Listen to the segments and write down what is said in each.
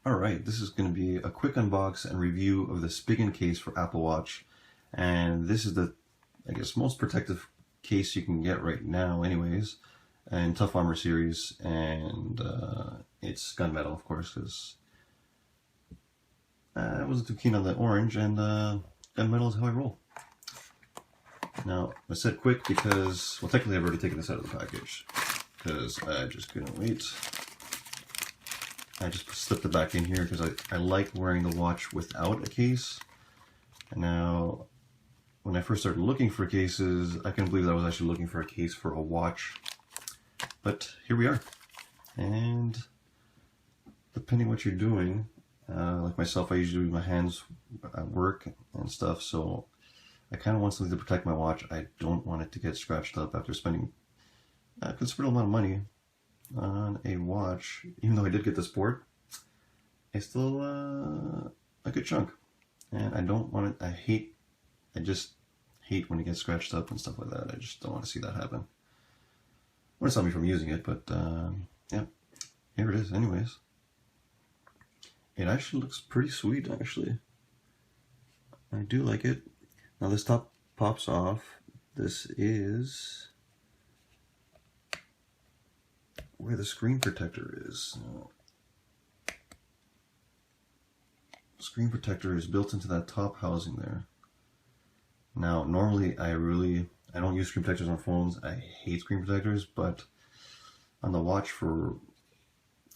Alright, this is going to be a quick unbox and review of the Spigen case for Apple Watch. And this is the, I guess, most protective case you can get right now anyways, and Tough Armor series, and it's Gunmetal, of course, because I wasn't too keen on the orange, and Gunmetal is how I roll. Now, I said quick because, well, technically I've already taken this out of the package, because I just couldn't wait. I just slipped it back in here because I like wearing the watch without a case. And now, when I first started looking for cases, I couldn't believe that I was actually looking for a case for a watch. But here we are. And depending what you're doing, like myself, I usually use my hands at work and stuff, so I kind of want something to protect my watch. I don't want it to get scratched up after spending a considerable amount of money on a watch. Even though I did get the Sport, it's still a good chunk, and I don't want it. I just hate when it gets scratched up and stuff like that. I just don't want to see that happen. Wouldn't stop me from using it, but yeah, here it is. Anyways, it actually looks pretty sweet. Actually, I do like it. Now this top pops off. This is where the screen protector is. Screen protector is built into that top housing there. Now, normally I don't use screen protectors on phones. I hate screen protectors, but on the watch, for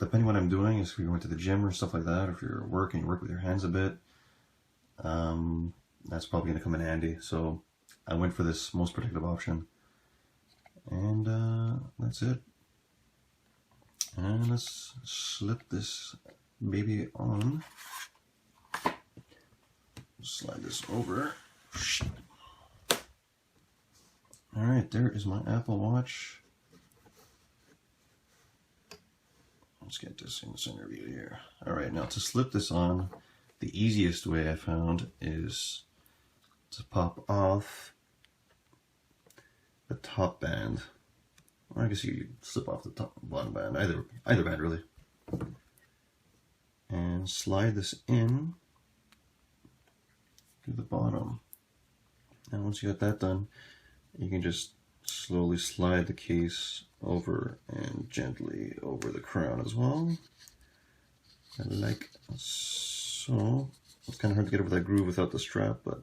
depending what I'm doing, if you're going to the gym or stuff like that, or if you're at work and you work with your hands a bit, that's probably going to come in handy. So I went for this most protective option, and that's it. And let's slip this baby on. Slide this over. Alright, there is my Apple Watch. Let's get this in the center view here. Alright, now to slip this on, the easiest way I found is to pop off the top band. Or I guess you slip off the top and bottom band, either band really. And slide this in to the bottom. And once you got that done, you can just slowly slide the case over and gently over the crown as well. Like so. It's kind of hard to get over that groove without the strap, but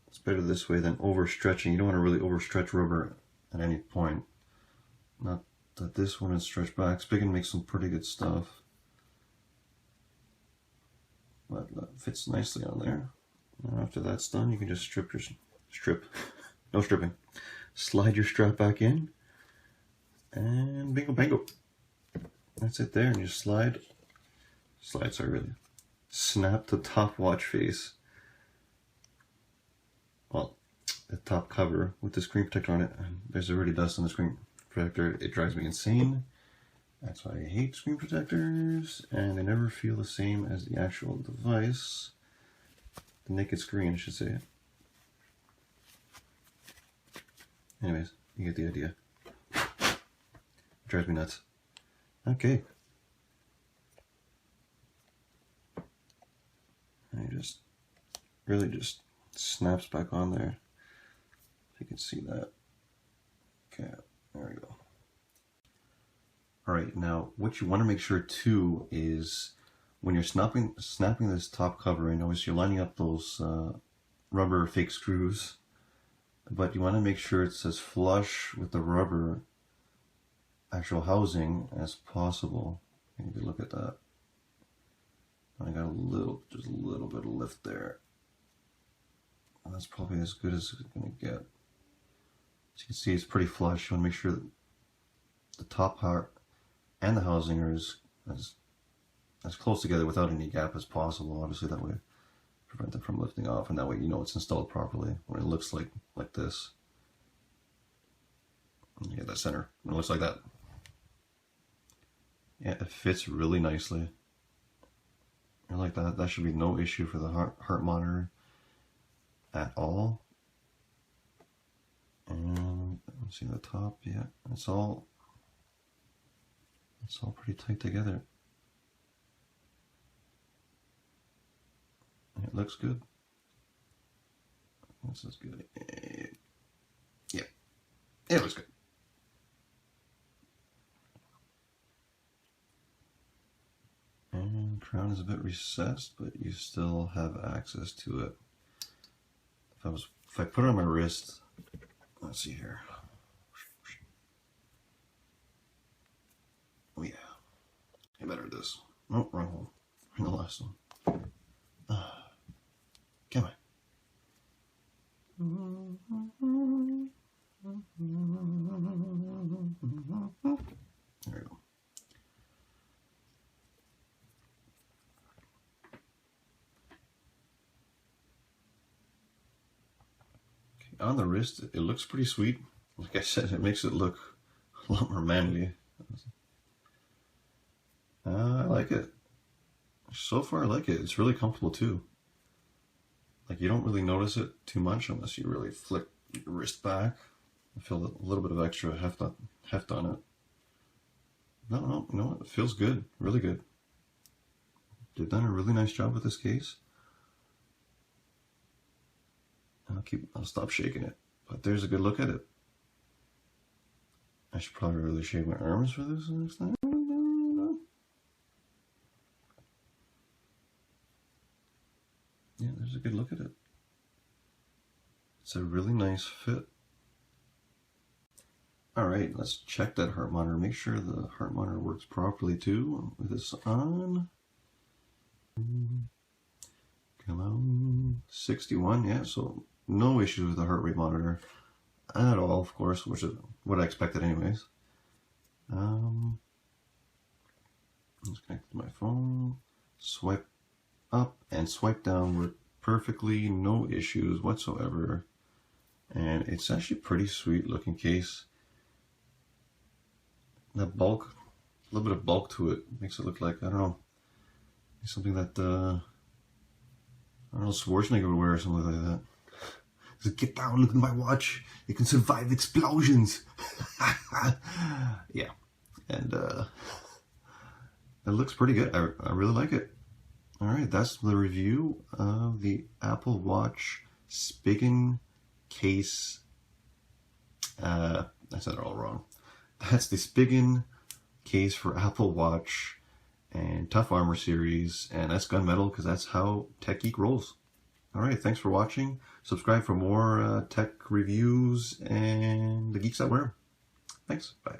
it's better this way than overstretching. You don't want to really overstretch rubber at any point. Not that this one is stretched back. Spigen makes some pretty good stuff, but that fits nicely on there. And after that's done, you can just no stripping. Slide your strap back in, and bingo bango. That's it there, and you slide, sorry, really. Snap the top watch face. Well, the top cover with the screen protector on it. And there's already dust on the screen protector. It drives me insane. That's why I hate screen protectors, and they never feel the same as the actual device. The naked screen, I should say. Anyways, you get the idea. It drives me nuts. Okay. And it just really just snaps back on there. If you can see that. Okay, there we go. Alright, now what you want to make sure too is when you're snapping this top cover, I notice you're lining up those rubber fake screws, but you want to make sure it's as flush with the rubber actual housing as possible. Maybe look at that. I got just a little bit of lift there. And that's probably as good as it's going to get. As you can see, it's pretty flush. You want to make sure that the top part and the housing are as close together without any gap as possible. Obviously, that way prevent them from lifting off, and that way you know it's installed properly when it looks like this. And you get that center. It looks like that. Yeah, it fits really nicely. I like that. That should be no issue for the heart monitor at all. And let's see the top. Yeah, it's all pretty tight together. It looks good. This is good. Yeah, it looks good. And crown is a bit recessed, but you still have access to it. If I put it on my wrist, let's see here. Oh yeah, get better at this. Oh, wrong hole. In the last one. Come on. There we go. On the wrist, it looks pretty sweet. Like I said, it makes it look a lot more manly. I like it. So far, I like it. It's really comfortable too. Like you don't really notice it too much unless you really flick your wrist back. I feel a little bit of extra heft on it. No, you know what? It feels good. Really good. They've done a really nice job with this case. I'll stop shaking it, but there's a good look at it. I should probably really shave my arms for this next time. Yeah, there's a good look at it. It's a really nice fit. Alright, let's check that heart monitor. Make sure the heart monitor works properly too. With this on. Come on. 61, yeah, so no issues with the heart rate monitor at all, of course, which is what I expected anyways. Let's connect to my phone. Swipe up and swipe down work perfectly, no issues whatsoever. And it's actually pretty sweet looking case. That bulk, a little bit of bulk to it, makes it look like, I don't know, something that, I don't know, Schwarzenegger would wear or something like that. He's like, get down, look at my watch, it can survive explosions. Yeah, and it looks pretty good. I really like it. Alright, that's the review of the Apple Watch Spigen case. I said it all wrong. That's the Spigen case for Apple Watch and Tough Armor series, and that's Gunmetal because that's how Tech Geek rolls. Alright, thanks for watching. Subscribe for more tech reviews and the geeks that wear them. Thanks. Bye.